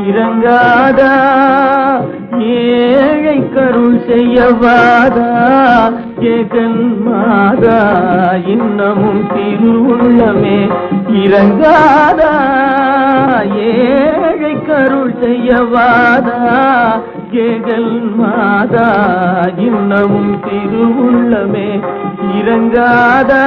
இறங்காதா ஏழை கருள் செய்யவாதா ஏகன் மாதா இன்னமும் திருவுள்ளமே இறங்காதா ஏழை கருள் செய்யவாதா ஏகன் மாதா இன்னமும் திருவுள்ளமே இறங்காதா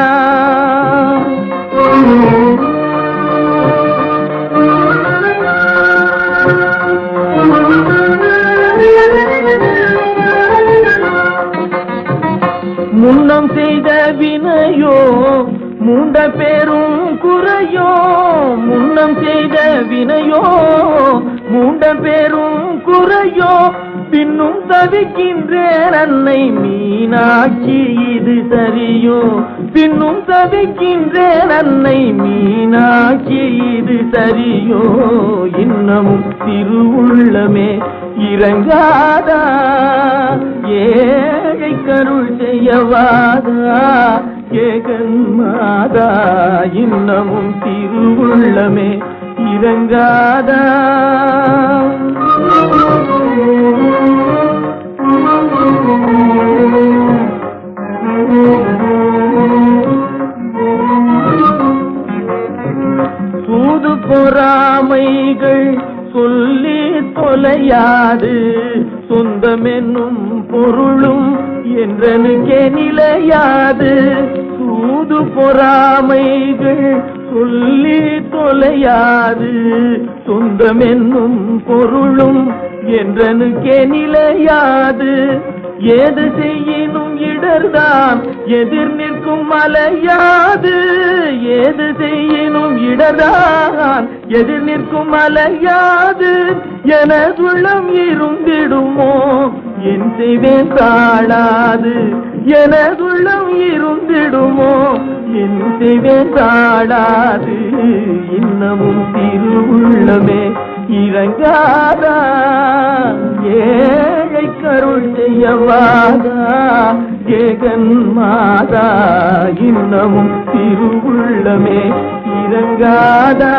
முன்னம் செய்த வினையோ மூண்ட பெரும் குறையோ முன்னம் செய்த வினையோ மூண்ட பெரும் குறையோ பின்னும் தவிக்கின்றேன் அன்னை மீனாட்சி இது சரியோ பின்னும் தவிக்கின்றேன் அன்னை மீனாட்சி இது சரியோ இன்னமும் திருவுள்ளமே இறங்காதா ஏழை கருள் செய்யவாதா ஏகன் மாதா இன்னமும் திருவுள்ளமே இறங்காதா சூது பொறாமைகள் சொல்லி தொலையாது சொந்தமென்னும் பொருளும் என்றனுக்கே நிலையாது சூது பொறாமைகள் சொல்லி தொலையாது சொந்தமென்னும் பொருளும் என்றனுக்கே நிலையாது ஏது செய்யினும் இடர்தான் எதிர் நிற்கும் மலையாது ஏது செய்யினும் இடர்தான் எதிர் நிற்கும் மலையாது எனதுள்ளம் இருந்திடுமோ என் செய்வேன் தாழாது எனதுள்ளம் இருந்திடுமோ என் செய்வேன் தாழாது இன்னமும் திருவுள்ளமே இறங்காதா ஏழை கருள் செய்யவாதா ஏகன் மாதா இன்னமும் திருவுள்ளமே இறங்காதா